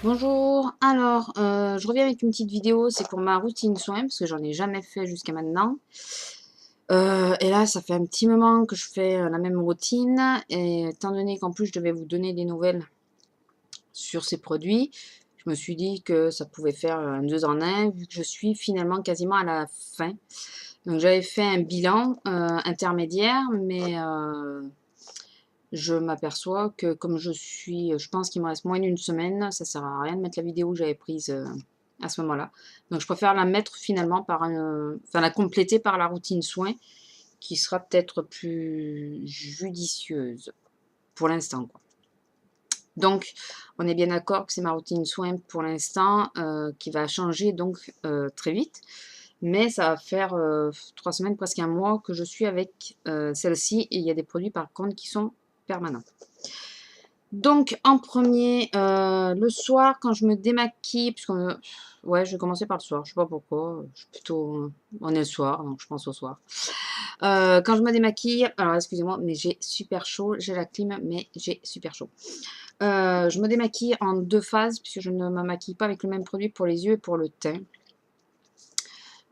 Bonjour, alors je reviens avec une petite vidéo, c'est pour ma routine soin, parce que j'en ai jamais fait jusqu'à maintenant. Et là, ça fait un petit moment que je fais la même routine, et étant donné qu'en plus je devais vous donner des nouvelles sur ces produits, je me suis dit que ça pouvait faire un 2 en 1, vu que je suis finalement quasiment à la fin. Donc j'avais fait un bilan intermédiaire, mais je m'aperçois que comme je pense qu'il me reste moins d'une semaine, ça sert à rien de mettre la vidéo que j'avais prise à ce moment-là. Donc je préfère la mettre finalement enfin la compléter par la routine soin, qui sera peut-être plus judicieuse pour l'instant, quoi. Donc on est bien d'accord que c'est ma routine soin pour l'instant qui va changer donc très vite. Mais ça va faire 3 semaines, presque un mois que je suis avec celle-ci. Et il y a des produits par contre qui sont permanents. Donc, en premier, le soir, quand je me démaquille, ouais, je vais commencer par le soir, je sais pas pourquoi, je suis plutôt, on est le soir, donc je pense au soir. Quand je me démaquille, alors excusez-moi, mais j'ai super chaud, j'ai la clim, mais j'ai super chaud. Je me démaquille en 2 phases, puisque je ne me maquille pas avec le même produit pour les yeux et pour le teint.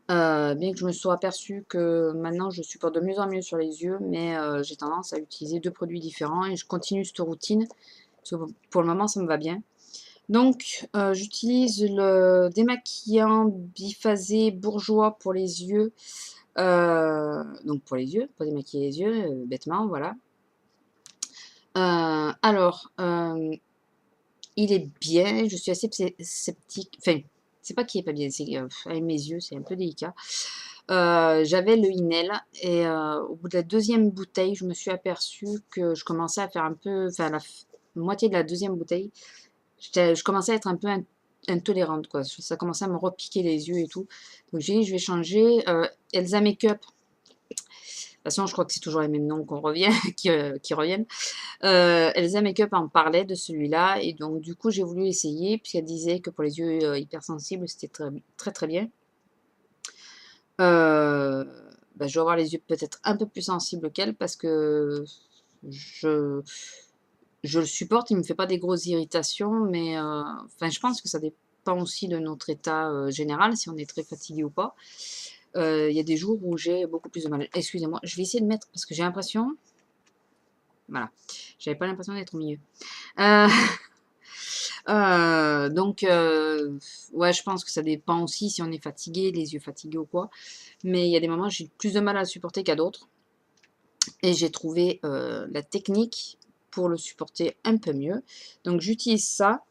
Bien que je me sois aperçue que maintenant je supporte de mieux en mieux sur les yeux, mais j'ai tendance à utiliser 2 produits différents et je continue cette routine. Parce que pour le moment, ça me va bien. Donc, j'utilise le démaquillant biphasé bourgeois pour les yeux. Donc pour les yeux, pour démaquiller les yeux, bêtement, voilà. Alors, il est bien, je suis assez sceptique. Enfin, c'est pas qu'il est pas bien, c'est avec mes yeux, c'est un peu délicat. J'avais le Inel et au bout de la deuxième bouteille, je me suis aperçue que je commençais à faire un peu, enfin la moitié de la deuxième bouteille, je commençais à être un peu intolérante, quoi. Ça commençait à me repiquer les yeux et tout. Donc j'ai dit, je vais changer. Elsa Makeup. De toute façon, je crois que c'est toujours les mêmes noms qu'on revient, qui reviennent. Elsa Makeup en parlait de celui-là. Et donc, du coup, j'ai voulu essayer, puisqu'elle disait que pour les yeux hypersensibles, c'était très, très, très bien. Bah, je vais avoir les yeux peut-être un peu plus sensibles qu'elle, parce que je, je le supporte, il me fait pas des grosses irritations, mais enfin, je pense que ça dépend aussi de notre état général, si on est très fatigué ou pas. Il y a des jours où j'ai beaucoup plus de mal. Excusez-moi, je vais essayer de mettre, parce que j'ai l'impression, voilà, j'avais pas l'impression d'être au milieu. Euh, donc, ouais, je pense que ça dépend aussi si on est fatigué, les yeux fatigués ou quoi. Mais il y a des moments où j'ai plus de mal à le supporter qu'à d'autres. Et j'ai trouvé la technique pour le supporter un peu mieux. Donc j'utilise ça.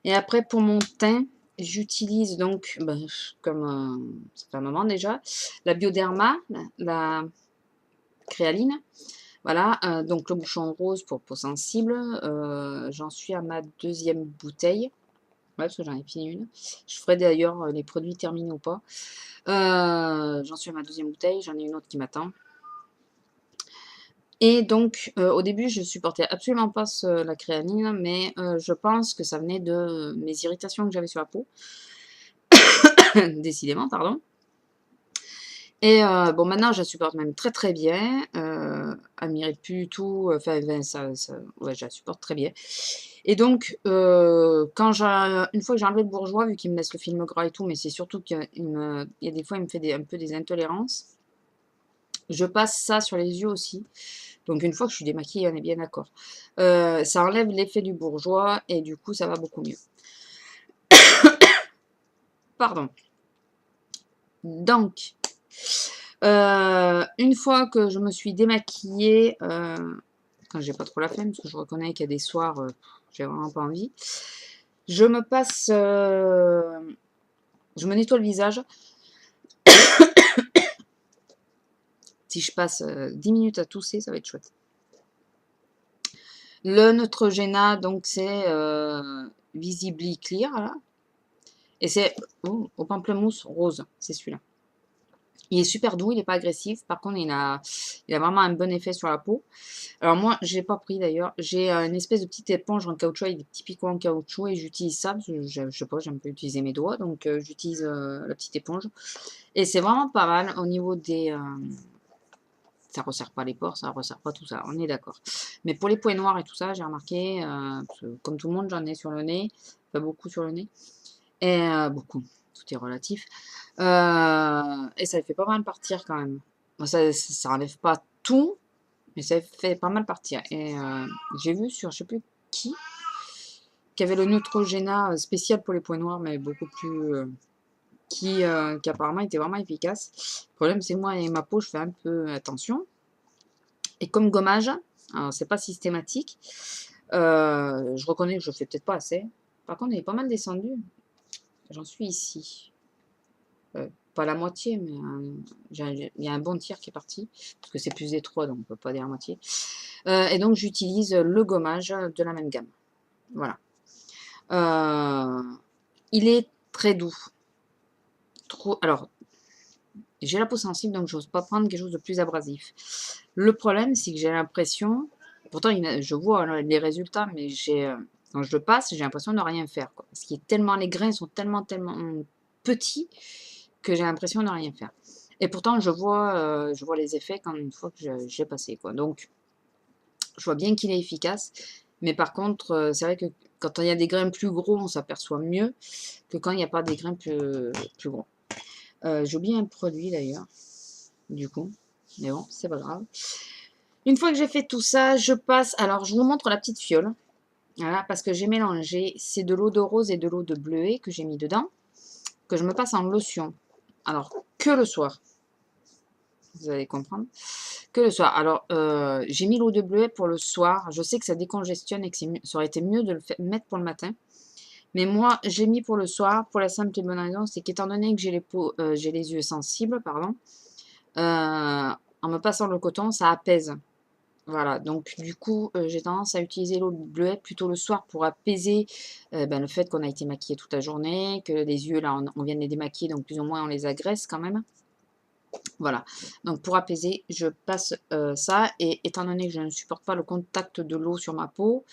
Et après pour mon teint, j'utilise donc, ben, comme ça fait un moment déjà, la Bioderma, la créaline. Voilà, donc le bouchon rose pour peau sensible. J'en suis à ma deuxième bouteille. Ouais, parce que j'en ai fini une. Je ferai d'ailleurs les produits terminés ou pas. J'en suis à ma deuxième bouteille, j'en ai une autre qui m'attend. Et donc, au début, je supportais absolument pas la créaline, mais je pense que ça venait de mes irritations que j'avais sur la peau. Décidément, pardon. Et bon, maintenant, je la supporte même très très bien. Elle m'irait plus du tout. Enfin, ouais, je la supporte très bien. Et donc, une fois que j'ai enlevé le bourgeois, vu qu'il me laisse le film gras et tout, mais c'est surtout il y a des fois, il me fait un peu des intolérances. Je passe ça sur les yeux aussi. Donc une fois que je suis démaquillée, on est bien d'accord. Ça enlève l'effet du bourgeois et du coup, ça va beaucoup mieux. Pardon. Donc, une fois que je me suis démaquillée, quand j'ai pas trop la flemme, parce que je reconnais qu'il y a des soirs, j'ai vraiment pas envie, je me passe, je me nettoie le visage. Si je passe 10 minutes à tousser, ça va être chouette. Le Neutrogena, donc c'est Visibly Clear, là. Et c'est au pamplemousse rose, c'est celui-là. Il est super doux, il n'est pas agressif. Par contre, il a vraiment un bon effet sur la peau. Alors moi, je l'ai pas pris d'ailleurs. J'ai une espèce de petite éponge en caoutchouc avec des petits picots en caoutchouc et j'utilise ça parce que je sais pas, j'aime pas utiliser mes doigts. Donc j'utilise la petite éponge. Et c'est vraiment pas mal au niveau des... ça resserre pas les pores, ça resserre pas tout ça, on est d'accord. Mais pour les points noirs et tout ça, j'ai remarqué, parce que comme tout le monde, j'en ai sur le nez. pas beaucoup sur le nez. Et beaucoup, tout est relatif. Et ça fait pas mal partir quand même. Bon, ça enlève pas tout, mais ça fait pas mal partir. Et j'ai vu sur je sais plus qui avait le Neutrogena spécial pour les points noirs, mais beaucoup plus qui apparemment était vraiment efficace. Le problème, c'est que moi et ma peau, je fais un peu attention. Et comme gommage, alors c'est pas systématique, je reconnais que je fais peut-être pas assez. Par contre, il est pas mal descendu. J'en suis ici. Pas la moitié, mais il y a un bon tiers qui est parti, parce que c'est plus étroit, donc on peut pas dire la moitié. Et donc j'utilise le gommage de la même gamme. Voilà. Il est très doux. Alors, j'ai la peau sensible, donc j'ose pas prendre quelque chose de plus abrasif. Le problème, c'est que j'ai l'impression, pourtant je vois les résultats, mais quand je le passe, j'ai l'impression de rien faire, quoi. Parce que les grains sont tellement petits que j'ai l'impression de rien faire. Et pourtant, je vois les effets quand une fois que j'ai passé, quoi. Donc, je vois bien qu'il est efficace. Mais par contre, c'est vrai que quand il y a des grains plus gros, on s'aperçoit mieux que quand il n'y a pas des grains plus gros. J'ai oublié un produit d'ailleurs, du coup. Mais bon, c'est pas grave. Une fois que j'ai fait tout ça, je passe. Alors, je vous montre la petite fiole. Voilà, parce que j'ai mélangé. C'est de l'eau de rose et de l'eau de bleuet que j'ai mis dedans. Que je me passe en lotion. Alors, que le soir. Vous allez comprendre. Que le soir. Alors, j'ai mis l'eau de bleuet pour le soir. Je sais que ça décongestionne et que ça aurait été mieux de le mettre pour le matin. Mais moi, j'ai mis pour le soir, pour la simple et bonne raison, c'est qu'étant donné que j'ai les yeux sensibles, pardon, en me passant le coton, ça apaise. Voilà, donc du coup, j'ai tendance à utiliser l'eau de bleuet plutôt le soir pour apaiser le fait qu'on a été maquillé toute la journée, que les yeux, là, on vient de les démaquiller, donc plus ou moins on les agresse quand même. Voilà, donc pour apaiser, je passe ça, et étant donné que je ne supporte pas le contact de l'eau sur ma peau,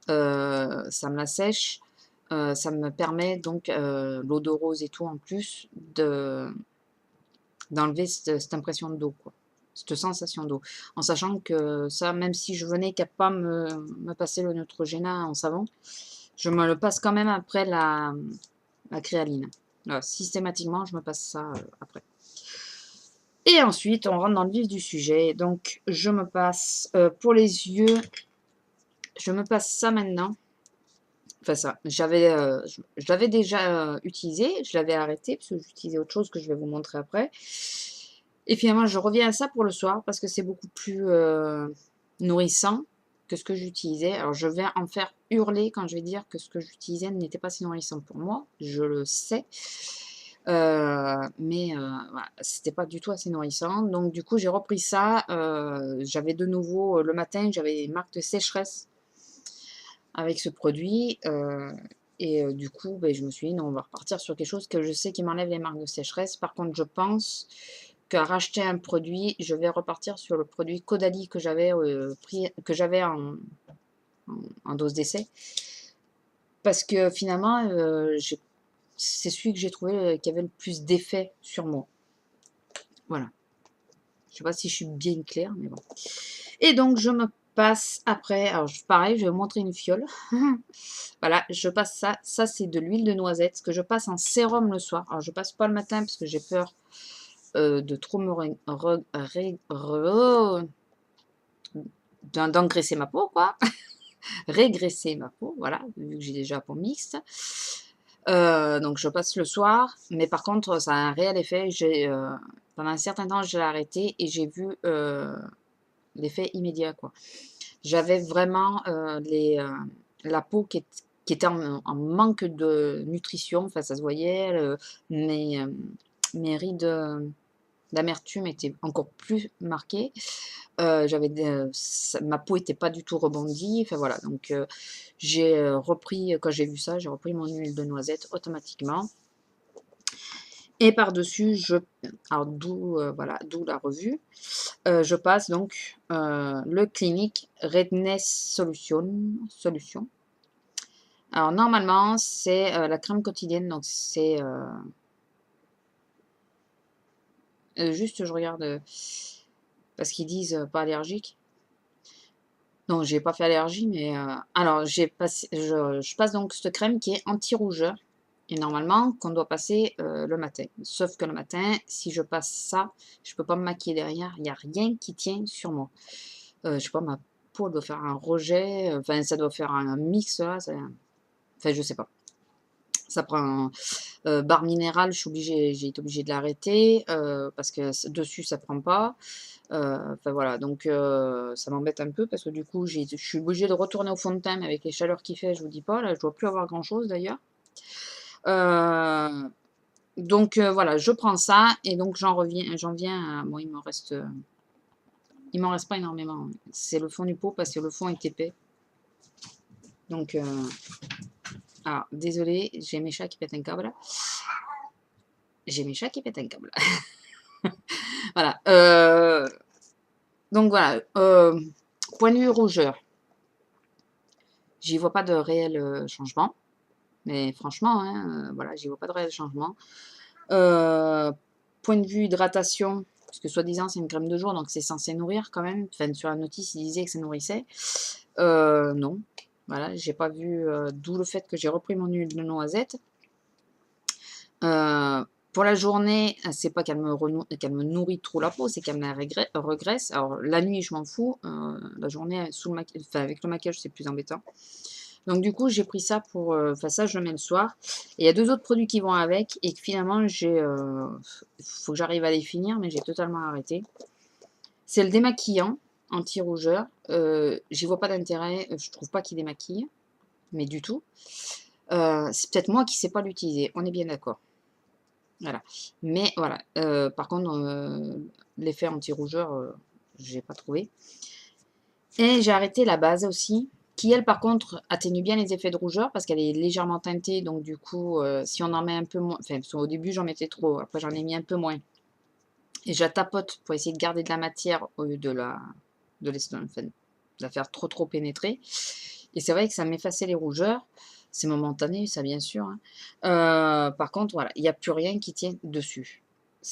ça me la sèche, ça me permet donc, l'eau de rose et tout en plus, d'enlever cette impression d'eau, quoi, cette sensation d'eau. En sachant que ça, même si je venais qu'à pas me passer le Neutrogena en savon, je me le passe quand même après la créaline. Voilà, systématiquement, je me passe ça après. Et ensuite, on rentre dans le vif du sujet. Donc, je me passe, pour les yeux, je me passe ça maintenant. Enfin ça, je l'avais déjà utilisé, je l'avais arrêté parce que j'utilisais autre chose que je vais vous montrer après. Et finalement, je reviens à ça pour le soir parce que c'est beaucoup plus nourrissant que ce que j'utilisais. Alors, je vais en faire hurler quand je vais dire que ce que j'utilisais n'était pas si nourrissant pour moi. Je le sais. Mais voilà, c'était pas du tout assez nourrissant. Donc, du coup, j'ai repris ça. J'avais de nouveau, le matin, j'avais une marque de sécheresse avec ce produit. Et du coup, ben, je me suis dit, non, on va repartir sur quelque chose que je sais qui m'enlève les marques de sécheresse. Par contre, je pense qu'à racheter un produit, je vais repartir sur le produit Caudalie que j'avais en dose d'essai. Parce que finalement, c'est celui que j'ai trouvé qui avait le plus d'effet sur moi. Voilà. Je sais pas si je suis bien claire, mais bon. Et donc, je me passe après. Alors, pareil, je vais vous montrer une fiole. Voilà, je passe ça. Ça, c'est de l'huile de noisette que je passe en sérum le soir. Alors, je passe pas le matin parce que j'ai peur de trop d'engraisser ma peau, quoi. Régresser ma peau, voilà, vu que j'ai déjà la peau mixte. Donc je passe le soir, mais par contre, ça a un réel effet. Pendant un certain temps, je l'ai arrêté et j'ai vu l'effet immédiat, quoi. J'avais vraiment la peau qui était en manque de nutrition, enfin ça se voyait, mes rides d'amertume étaient encore plus marquées. Ma peau était pas du tout rebondie, enfin voilà, donc j'ai repris, quand j'ai vu ça, j'ai repris mon huile de noisette automatiquement. Et par-dessus, alors voilà, d'où la revue, je passe donc le Clinique Redness Solution. Alors normalement, c'est la crème quotidienne, donc c'est juste, je regarde parce qu'ils disent pas allergique. Non, j'ai pas fait allergie, mais alors j'ai passé, je passe donc cette crème qui est anti-rougeur et normalement qu'on doit passer le matin. Sauf que le matin, si je passe ça, je peux pas me maquiller derrière. Il y a rien qui tient sur moi. Je sais pas, ma peau doit faire un rejet. Enfin, ça doit faire un mix là. Enfin, je sais pas. Ça prend un barre minérale, j'ai été obligée de l'arrêter parce que dessus ça prend pas. Enfin voilà, donc ça m'embête un peu parce que du coup, je suis obligée de retourner au fond de teint, mais avec les chaleurs qu'il fait, je vous dis pas, là, je dois plus avoir grand-chose d'ailleurs. Euh, donc voilà, je prends ça et donc j'en viens à, bon, il m'en reste pas énormément. C'est le fond du pot parce que le fond est épais. Donc, alors, désolé, j'ai mes chats qui pètent un câble. J'ai mes chats qui pètent un câble. Voilà. Donc voilà, point de vue rougeur, j'y vois pas de réel changement. Mais franchement, hein, voilà, j'y vois pas de réel changement. Point de vue hydratation, parce que soi-disant c'est une crème de jour, donc c'est censé nourrir quand même. Enfin, sur la notice, il disait que ça nourrissait. Non, voilà, j'ai pas vu, d'où le fait que j'ai repris mon huile de noisette. Pour la journée, c'est pas qu'elle me nourrit trop la peau, c'est qu'elle me la regresse. Alors la nuit, je m'en fous. La journée, enfin, avec le maquillage, c'est plus embêtant. Donc du coup, j'ai pris ça pour... Enfin ça, je le mets le soir. Et il y a deux autres produits qui vont avec et que finalement, faut que j'arrive à les finir, mais j'ai totalement arrêté. C'est le démaquillant anti-rougeur. J'y vois pas d'intérêt. Je trouve pas qu'il démaquille, mais du tout. C'est peut-être moi qui sais pas l'utiliser. On est bien d'accord. Voilà. Mais voilà. Par contre, l'effet anti-rougeur, j'ai pas trouvé. Et j'ai arrêté la base aussi, qui elle par contre atténue bien les effets de rougeur parce qu'elle est légèrement teintée, donc du coup si on en met un peu moins, enfin au début j'en mettais trop, après j'en ai mis un peu moins. Et je la tapote pour essayer de garder de la matière au lieu enfin, de la faire trop pénétrer. Et c'est vrai que ça m'effaçait les rougeurs. C'est momentané, ça bien sûr, hein. Par contre, voilà, il n'y a plus rien qui tient dessus.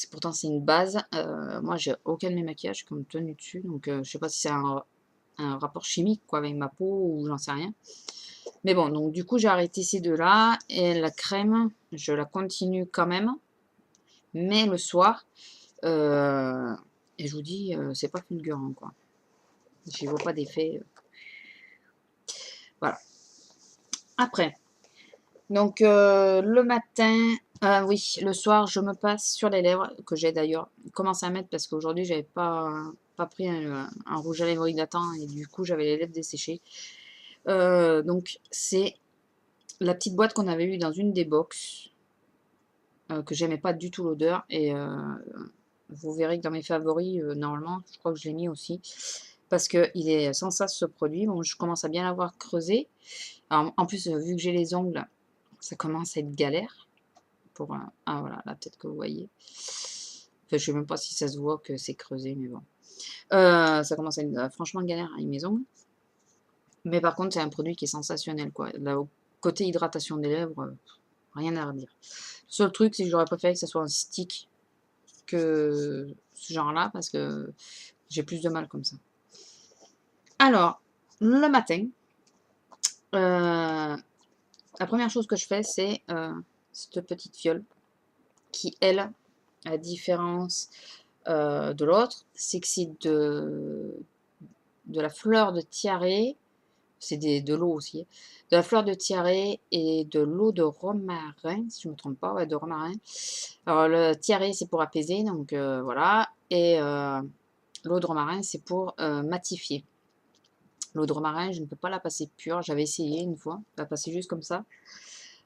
Pourtant, c'est une base. Moi, j'ai aucun de mes maquillages comme tenue dessus. Donc, je sais pas si c'est un rapport chimique quoi, avec ma peau ou j'en sais rien. Mais bon, donc du coup, j'ai arrêté ces deux-là. Et la crème, je la continue quand même. Mais le soir. Et je vous dis, c'est pas fulgurant, quoi. J'y vois pas d'effet. Voilà. Après, donc le matin, oui, le soir, je me passe sur les lèvres, que j'ai d'ailleurs commencé à mettre parce qu'aujourd'hui, j'avais pas pris un rouge à lèvres hydratant et du coup, j'avais les lèvres desséchées. Donc, c'est la petite boîte qu'on avait eue dans une des box, que j'aimais pas du tout l'odeur. Et vous verrez que dans mes favoris, normalement, je crois que je l'ai mis aussi. Parce qu'il est sans ça ce produit. Bon, je commence à bien l'avoir creusé. Alors, en plus, vu que j'ai les ongles, ça commence à être galère. Ah voilà, là peut-être que vous voyez. Enfin, je sais même pas si ça se voit que c'est creusé, mais bon. Ça commence à être franchement galère avec mes ongles. Mais par contre, c'est un produit qui est sensationnel, quoi. Là, côté hydratation des lèvres, rien à redire. Le seul truc, c'est que j'aurais préféré que ça soit un stick que ce genre-là, parce que j'ai plus de mal comme ça. Alors, le matin, la première chose que je fais, c'est cette petite fiole qui, elle, à la différence de l'autre, c'est que c'est de la fleur de tiare, c'est de l'eau aussi, de la fleur de tiare et de l'eau de romarin, si je ne me trompe pas, ouais, de romarin. Alors, le tiare, c'est pour apaiser, donc voilà, et l'eau de romarin, c'est pour matifier. L'eau de romarin, je ne peux pas la passer pure. J'avais essayé une fois, la passer juste comme ça.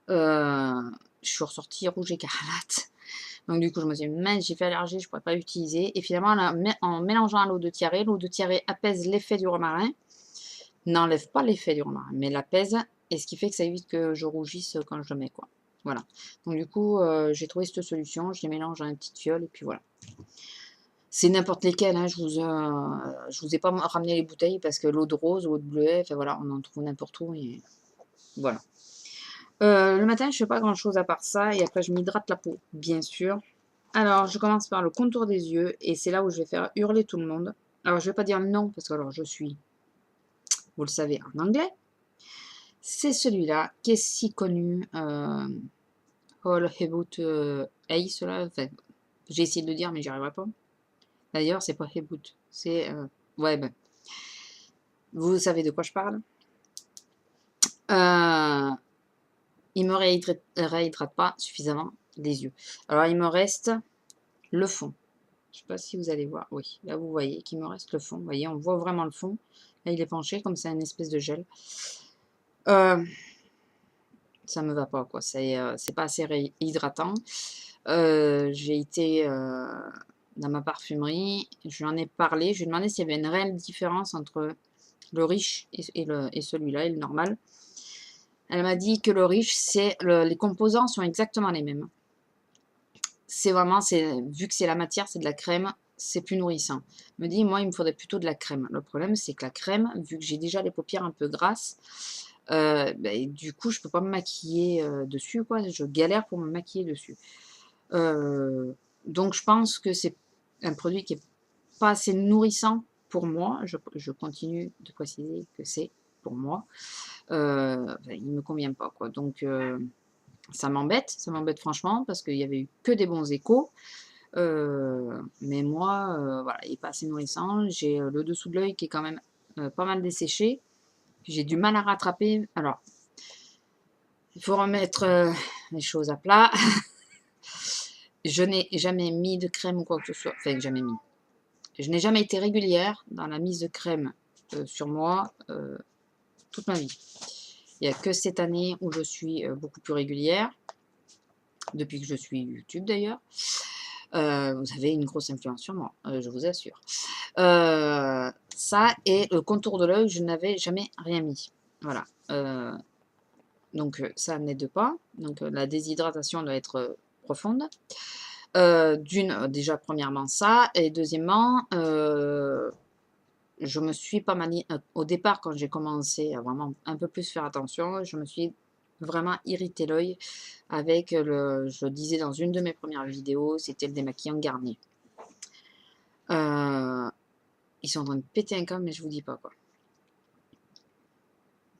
Je suis ressortie rouge écarlate. Donc du coup, je me suis dit, mince, j'ai fait allergie, je ne pourrais pas l'utiliser. Et finalement, en mélangeant à l'eau de tiare apaise l'effet du romarin. N'enlève pas l'effet du romarin, mais l'apaise. Et ce qui fait que ça évite que je rougisse quand je le mets, quoi. Voilà. Donc du coup, j'ai trouvé cette solution. Je les mélange dans une petite fiole et puis voilà. C'est n'importe lesquels, hein. Je vous ai pas ramené les bouteilles parce que l'eau de rose, l'eau de bleuet, enfin voilà, on en trouve n'importe où et voilà. Le matin, je fais pas grand chose à part ça et après je m'hydrate la peau, bien sûr. Alors, je commence par le contour des yeux et c'est là où je vais faire hurler tout le monde. Alors, je vais pas dire non parce que alors je suis vous le savez en anglais. C'est celui-là qui est si connu, All About Ace, là, enfin, j'ai essayé de le dire, mais j'y arriverai pas. D'ailleurs, c'est pas About, c'est, ouais, ben, vous savez de quoi je parle. Il me réhydrate pas suffisamment les yeux. Alors, il me reste le fond. Je sais pas si vous allez voir. Oui, là, vous voyez qu'il me reste le fond. Vous voyez, on voit vraiment le fond. Là, il est penché, comme c'est une espèce de gel. Ça me va pas, quoi. C'est pas assez hydratant. J'ai été dans ma parfumerie, je lui en ai parlé, je lui ai demandé s'il y avait une réelle différence entre le riche et celui-là, et le normal. Elle m'a dit que le riche, les composants sont exactement les mêmes. C'est vraiment, vu que c'est la matière, c'est de la crème, c'est plus nourrissant. Elle me dit, moi, il me faudrait plutôt de la crème. Le problème, c'est que la crème, vu que j'ai déjà les paupières un peu grasses, du coup, je peux pas me maquiller dessus, quoi. Je galère pour me maquiller dessus. Donc, je pense que c'est un produit qui est pas assez nourrissant pour moi. Je continue de préciser que c'est pour moi. Il me convient pas, quoi. Donc, ça m'embête franchement, parce qu'il y avait eu que des bons échos. Mais moi, voilà, il est pas assez nourrissant. J'ai le dessous de l'œil qui est quand même pas mal desséché. J'ai du mal à rattraper. Alors, il faut remettre les choses à plat. Je n'ai jamais mis de crème ou quoi que ce soit. Enfin, jamais mis. Je n'ai jamais été régulière dans la mise de crème sur moi toute ma vie. Il n'y a que cette année où je suis beaucoup plus régulière, depuis que je suis YouTube d'ailleurs. Vous avez une grosse influence sur moi, je vous assure. Ça et le contour de l'œil, je n'avais jamais rien mis. Voilà. Donc ça n'aide pas. Donc la déshydratation doit être profonde. Déjà premièrement ça, et deuxièmement, je me suis pas mal, au départ quand j'ai commencé à vraiment un peu plus faire attention, je me suis vraiment irrité l'œil avec je disais dans une de mes premières vidéos, c'était le démaquillant Garnier. Ils sont en train de péter un câble, mais je vous dis pas quoi.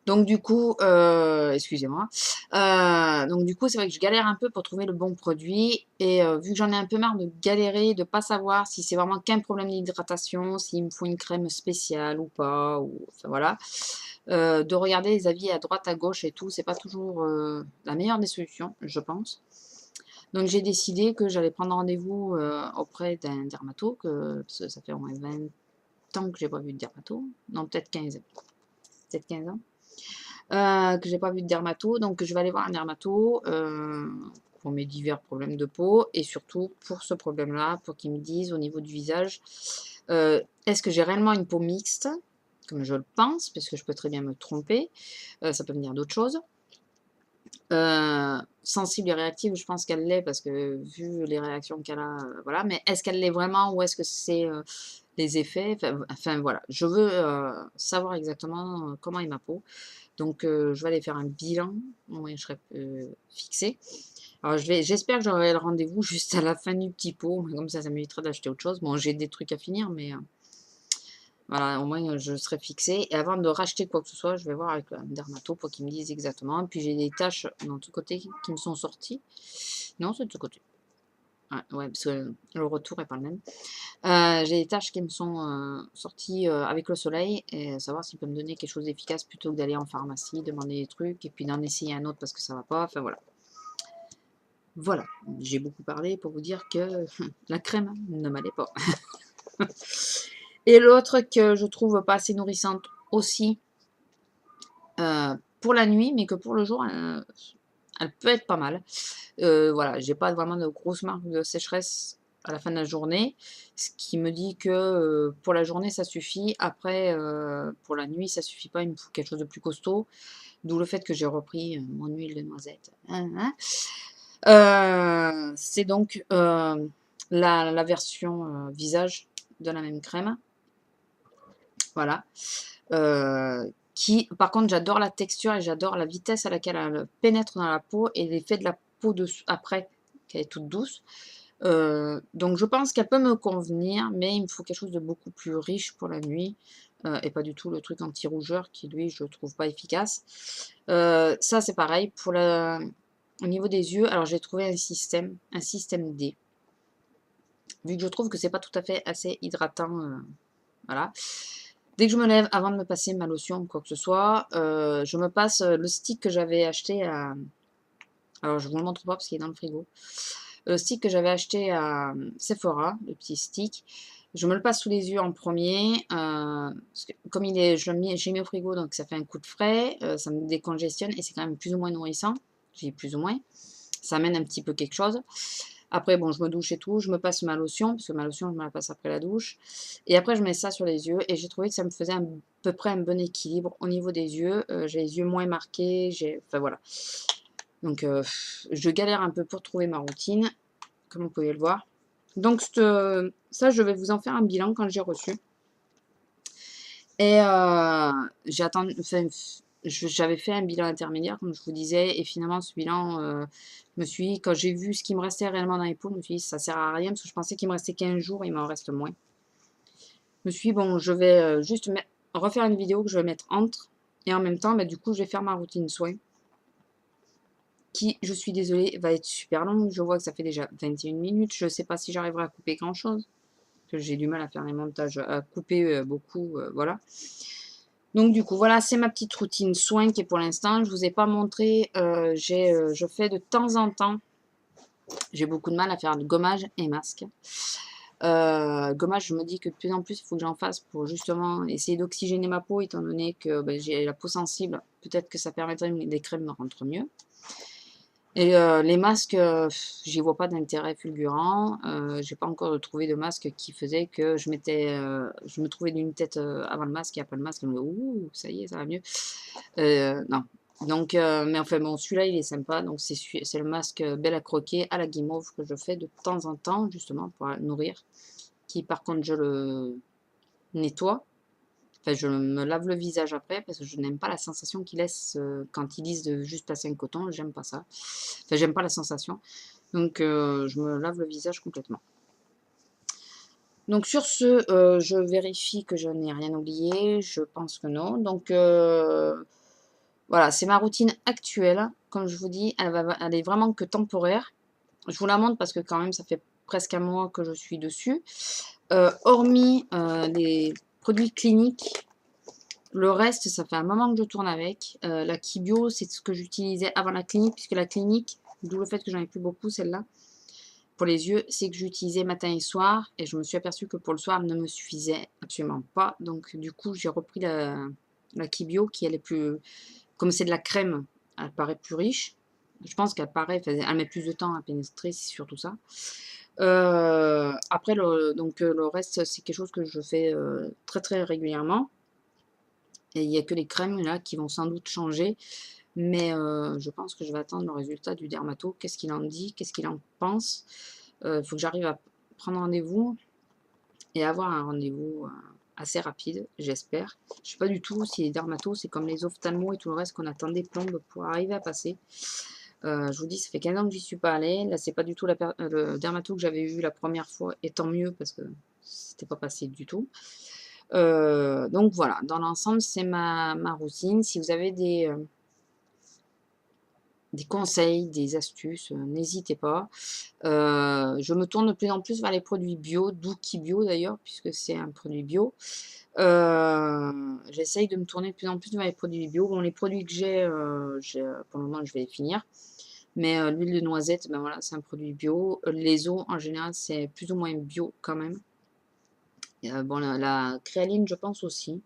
Donc du coup, excusez-moi. Donc du coup, c'est vrai que je galère un peu pour trouver le bon produit. Et vu que j'en ai un peu marre de galérer, de pas savoir si c'est vraiment qu'un problème d'hydratation, s'il me faut une crème spéciale ou pas, ou enfin voilà. De regarder les avis à droite, à gauche et tout, c'est pas toujours la meilleure des solutions, je pense. Donc j'ai décidé que j'allais prendre rendez-vous auprès d'un dermato, parce que ça fait au moins 20 ans que j'ai pas vu de dermato. Non, peut-être 15 ans. Peut-être 15 ans. Que j'ai pas vu de dermato, donc je vais aller voir un dermato pour mes divers problèmes de peau, et surtout pour ce problème-là, pour qu'ils me disent au niveau du visage, est-ce que j'ai réellement une peau mixte, comme je le pense, parce que je peux très bien me tromper, ça peut venir d'autres choses. Sensible et réactive, je pense qu'elle l'est, parce que vu les réactions qu'elle a, voilà, mais est-ce qu'elle l'est vraiment, ou est-ce que c'est les effets, enfin voilà, je veux savoir exactement comment est ma peau. Donc, je vais aller faire un bilan, au moins je serai fixée. Alors, j'espère que j'aurai le rendez-vous juste à la fin du petit pot, comme ça m'évitera d'acheter autre chose. Bon, j'ai des trucs à finir, mais voilà, au moins je serai fixée. Et avant de racheter quoi que ce soit, je vais voir avec un dermato pour qu'il me dise exactement. Puis j'ai des taches dans tout côté qui me sont sorties. Non, c'est de ce côté. Ouais, parce que le retour n'est pas le même. J'ai des taches qui me sont sorties avec le soleil, et savoir s'il peut me donner quelque chose d'efficace plutôt que d'aller en pharmacie, demander des trucs, et puis d'en essayer un autre parce que ça va pas. Enfin voilà. Voilà, j'ai beaucoup parlé pour vous dire que la crème ne m'allait pas. Et l'autre que je trouve pas assez nourrissante aussi pour la nuit, mais que pour le jour, elle peut être pas mal. Voilà, j'ai pas vraiment de grosses marques de sécheresse à la fin de la journée, ce qui me dit que pour la journée ça suffit. Après, pour la nuit ça suffit pas, il me faut quelque chose de plus costaud. D'où le fait que j'ai repris mon huile de noisette. C'est donc la version visage de la même crème. Voilà. Qui, par contre, j'adore la texture et j'adore la vitesse à laquelle elle pénètre dans la peau et l'effet de la peau après, qu'elle est toute douce. Donc je pense qu'elle peut me convenir, mais il me faut quelque chose de beaucoup plus riche pour la nuit. et pas du tout le truc anti-rougeur qui, lui, je trouve pas efficace. Ça, c'est pareil. Au niveau des yeux, alors j'ai trouvé un système D. Vu que je trouve que c'est pas tout à fait assez hydratant, voilà. Dès que je me lève, avant de me passer ma lotion ou quoi que ce soit, je me passe le stick que j'avais acheté à... Alors, je vous le montre pas parce qu'il est dans le frigo. Le stick que j'avais acheté à Sephora, le petit stick, je me le passe sous les yeux en premier. Parce que comme j'ai mis au frigo, donc ça fait un coup de frais, ça me décongestionne et c'est quand même plus ou moins nourrissant. J'ai plus ou moins. Ça amène un petit peu quelque chose. Après, bon, je me douche et tout, je me passe ma lotion, parce que ma lotion, je me la passe après la douche. Et après, je mets ça sur les yeux, et j'ai trouvé que ça me faisait à peu près un bon équilibre au niveau des yeux. J'ai les yeux moins marqués, enfin voilà. Donc, je galère un peu pour trouver ma routine, comme vous pouvez le voir. Donc, ça, je vais vous en faire un bilan quand j'ai reçu. Et j'ai attendu, enfin, j'avais fait un bilan intermédiaire, comme je vous disais, et finalement, ce bilan, quand j'ai vu ce qui me restait réellement dans les pots, je me suis dit, ça sert à rien, parce que je pensais qu'il me restait 15 jours, il m'en reste moins. Je me suis dit, bon, je vais juste refaire une vidéo que je vais mettre entre, et en même temps, bah, du coup, je vais faire ma routine soin, qui, je suis désolée, va être super longue. Je vois que ça fait déjà 21 minutes, je ne sais pas si j'arriverai à couper grand-chose, parce que j'ai du mal à faire les montages, à couper beaucoup, voilà. Donc du coup, voilà, c'est ma petite routine soin qui est pour l'instant. Je ne vous ai pas montré, je fais de temps en temps, j'ai beaucoup de mal à faire de gommage et masque. Gommage, je me dis que de plus en plus, il faut que j'en fasse pour justement essayer d'oxygéner ma peau, étant donné que j'ai la peau sensible. Peut-être que ça permettrait que les crèmes me rentrent mieux. Et les masques, j'y vois pas d'intérêt fulgurant. J'ai pas encore trouvé de masque qui faisait que je me trouvais d'une tête avant le masque et après le masque, je me dis, ouh, ça y est, ça va mieux. Non. Donc, mais enfin bon, celui-là, il est sympa. Donc, c'est le masque Belle à croquer à la guimauve que je fais de temps en temps, justement, pour nourrir. Qui, par contre, je le nettoie. Enfin, je me lave le visage après parce que je n'aime pas la sensation qu'il laisse quand ils disent de juste passer un coton. J'aime pas ça. Enfin, j'aime pas la sensation. Donc, je me lave le visage complètement. Donc, sur ce, je vérifie que je n'ai rien oublié. Je pense que non. Donc, voilà, c'est ma routine actuelle. Comme je vous dis, elle est vraiment que temporaire. Je vous la montre parce que quand même, ça fait presque un mois que je suis dessus. Hormis les produits cliniques, le reste, ça fait un moment que je tourne avec. La Kibio, c'est ce que j'utilisais avant la clinique, puisque la clinique, d'où le fait que j'en ai plus beaucoup, celle-là, pour les yeux, c'est que j'utilisais matin et soir, et je me suis aperçue que pour le soir, elle ne me suffisait absolument pas. Donc, du coup, j'ai repris la Kibio, qui elle est plus... Comme c'est de la crème, elle paraît plus riche. Je pense qu'elle paraît, elle met plus de temps à pénétrer, c'est surtout ça. Après, le reste, c'est quelque chose que je fais très très régulièrement. Et il n'y a que les crèmes là qui vont sans doute changer. Mais je pense que je vais attendre le résultat du dermato. Qu'est-ce qu'il en dit? Qu'est-ce qu'il en pense? Il faut que j'arrive à prendre rendez-vous et avoir un rendez-vous assez rapide, j'espère. Je ne sais pas du tout si les dermatos, c'est comme les ophtalmos et tout le reste qu'on attend des plombes pour arriver à passer. Je vous dis, ça fait 15 ans que j'y suis pas allée. Là, c'est pas du tout le dermato que j'avais vu la première fois, et tant mieux parce que c'était pas passé du tout. Donc voilà, dans l'ensemble, c'est ma routine. Si vous avez des conseils, des astuces, n'hésitez pas. Je me tourne de plus en plus vers les produits bio, Dookie Bio d'ailleurs, puisque c'est un produit bio. J'essaye de me tourner de plus en plus vers les produits bio. Bon, les produits que j'ai, pour le moment, je vais les finir. Mais l'huile de noisette, ben voilà, c'est un produit bio. Les eaux, en général, c'est plus ou moins bio quand même. Bon, la créaline, je pense aussi.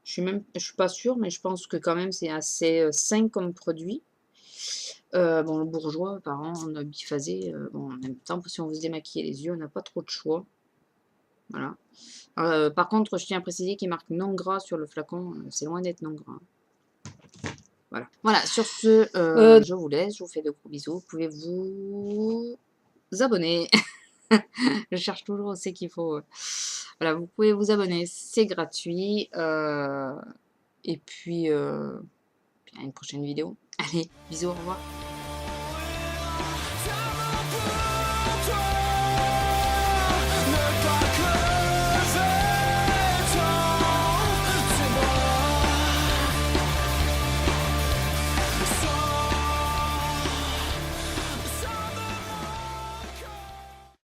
Je suis pas sûre, mais je pense que quand même c'est assez sain comme produit. Bon, le bourgeois, apparemment, on a biphasé. Bon, en même temps, si on veut se démaquiller les yeux, on n'a pas trop de choix. Voilà. Par contre, je tiens à préciser qu'il marque non gras sur le flacon. C'est loin d'être non gras. Voilà. Voilà, sur ce, je vous laisse. Je vous fais de gros bisous. Vous pouvez vous abonner. Je cherche toujours aussi qu'il faut. Voilà, vous pouvez vous abonner, c'est gratuit. Et puis, à une prochaine vidéo. Allez, bisous, au revoir.